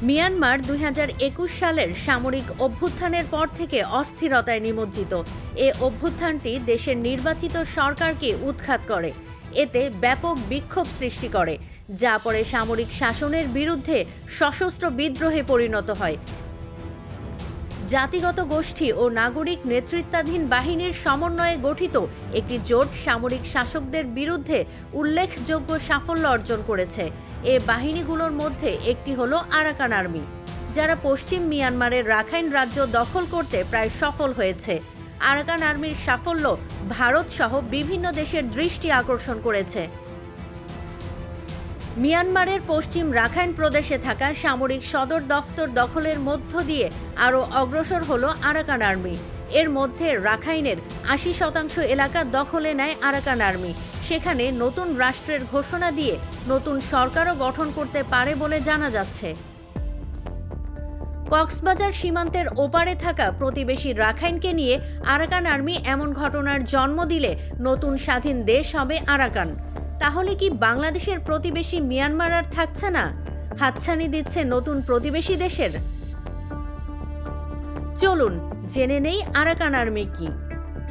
Myanmar ২০২১ সালের সামরিক অভ্যুত্থানের পর থেকে অস্থিরতায় নিমজ্জিত। এ অভ্যুত্থানটি দেশের নির্বাচিত সরকারকে উৎখাত করে, এতে ব্যাপক বিক্ষোভ সৃষ্টি করে, যা পরে সামরিক শাসনের বিরুদ্ধে সশস্ত্র বিদ্রোহে পরিণত হয়। জাতিগত গোষ্ঠী ও নাগরিক নেতৃত্বাধীন বাহিনীর সমন্বয়ে গঠিত একটি জোট সামরিক শাসকদের বিরুদ্ধে উল্লেখযোগ্য সাফল্য অর্জন করেছে। এ বাহিনীগুলোর মধ্যে একটি হলো আরাকান আর্মি, যারা পশ্চিম মিয়ানমারের রাখাইন রাজ্য দখল করতে প্রায় সফল হয়েছে। আরাকান আর্মির সাফল্য ভারত সহ বিভিন্ন দেশের দৃষ্টি আকর্ষণ করেছে। মিয়ানমারের পশ্চিম রাখাইন প্রদেশে থাকা সামরিক সদর দফতর দখলের মধ্য দিয়ে আরও অগ্রসর হল আরাকান আর্মি। এর মধ্যে রাখাইনের ৮০% এলাকা দখলে নেয় আরাকান আর্মি। সেখানে নতুন রাষ্ট্রের ঘোষণা দিয়ে নতুন সরকারও গঠন করতে পারে বলে জানা যাচ্ছে। কক্সবাজার সীমান্তের ওপারে থাকা প্রতিবেশী রাখাইনকে নিয়ে আরাকান আর্মি এমন ঘটনার জন্ম দিলে নতুন স্বাধীন দেশ হবে আরাকান। তাহলে কি বাংলাদেশের প্রতিবেশী মিয়ানমার আর থাকছে না? হাতছানি দিচ্ছে নতুন প্রতিবেশী দেশের। চলুন জেনে নেই আরাকান আর্মি কি।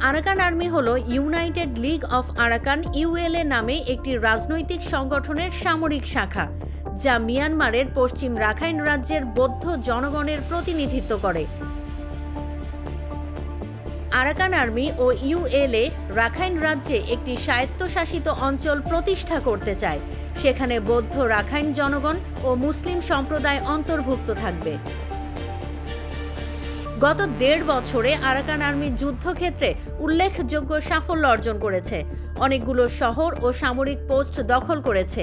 আরাকান আর্মি হল United league of Arakan ULA নামে একটি রাজনৈতিক সংগঠনের সামরিক শাখা, যা মিয়ানমারের পশ্চিম রাখাইন রাজ্যের বৌদ্ধ জনগণের প্রতিনিধিত্ব করে। আরাকান আর্মি ও ইউএলএ রাখাইন রাজ্যে একটি স্বায়ত্তশাসিত অঞ্চল প্রতিষ্ঠা করতে চায়। সেখানে বৌদ্ধ রাখাইন জনগণ ও মুসলিম সম্প্রদায় অন্তর্ভুক্ত থাকবে। গত ১.৫ বছরে আরাকান আর্মি যুদ্ধক্ষেত্রে উল্লেখযোগ্য সাফল্য অর্জন করেছে। অনেকগুলো শহর ও সামরিক পোস্ট দখল করেছে।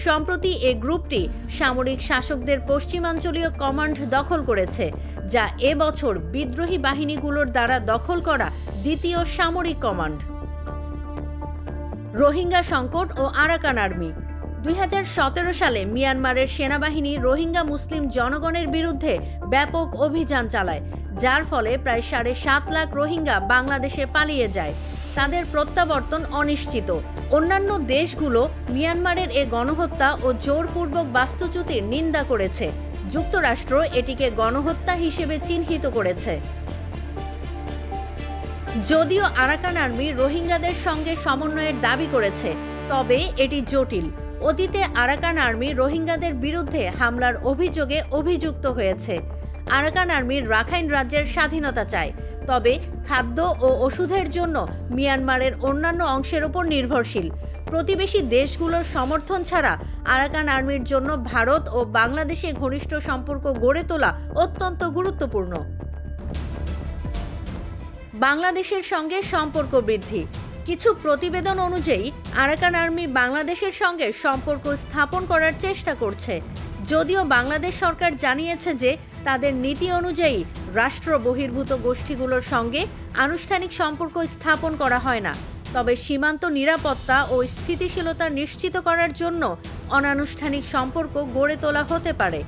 সম্প্রতি এই গ্রুপটি সামরিক শাসকদের পশ্চিমাঞ্চলীয় কমান্ড দখল করেছে, যা এবছর বিদ্রোহী বাহিনীগুলোর দ্বারা দখল করা দ্বিতীয় সামরিক কমান্ড। রোহিঙ্গা সংকট ও আরাকান আর্মি। ২০১৭ সালে মিয়ানমারের সেনাবাহিনী রোহিঙ্গা মুসলিম জনগণের বিরুদ্ধে ব্যাপক অভিযান চালায়, যার ফলে প্রায় ৭.৫ লাখ রোহিঙ্গা বাংলাদেশে পালিয়ে যায়। তাদের প্রত্যাবর্তন অনিশ্চিত। অন্যান্য দেশগুলো মিয়ানমারের এ গণহত্যা ও জোরপূর্বক বাস্তুচ্যুতির নিন্দা করেছে। যুক্তরাষ্ট্র এটিকে গণহত্যা হিসেবে চিহ্নিত করেছে। যদিও আরাকান আর্মি রোহিঙ্গাদের সঙ্গে সমন্বয়ের দাবি করেছে, তবে এটি জটিল। অতীতে আরাকান আর্মি রোহিঙ্গাদের বিরুদ্ধে হামলার অভিযোগে অভিযুক্ত হয়েছে। আরাকান আর্মির রাখাইন রাজ্যের স্বাধীনতা চায়, তবে খাদ্য ও ওষুধের জন্য মিয়ানমারের অন্যান্য অংশের উপর নির্ভরশীল। প্রতিবেশী দেশগুলোর সমর্থন ছাড়া আরাকান আর্মির জন্য ভারত ও বাংলাদেশে ঘনিষ্ঠ সম্পর্ক গড়ে তোলা অত্যন্ত গুরুত্বপূর্ণ। বাংলাদেশের সঙ্গে সম্পর্ক বৃদ্ধি। কিছু প্রতিবেদন অনুযায়ী আরাকান আর্মি বাংলাদেশের সঙ্গে সম্পর্ক স্থাপন করার চেষ্টা করছে। যদিও বাংলাদেশ সরকার জানিয়েছে যে তাদের নীতি অনুযায়ী রাষ্ট্র বহির্ভূত গোষ্ঠীগুলোর সঙ্গে আনুষ্ঠানিক সম্পর্ক স্থাপন করা হয় না, তবে সীমান্ত নিরাপত্তা ও স্থিতিশীলতা নিশ্চিত করার জন্য অনানুষ্ঠানিক সম্পর্ক গড়ে তোলা হতে পারে।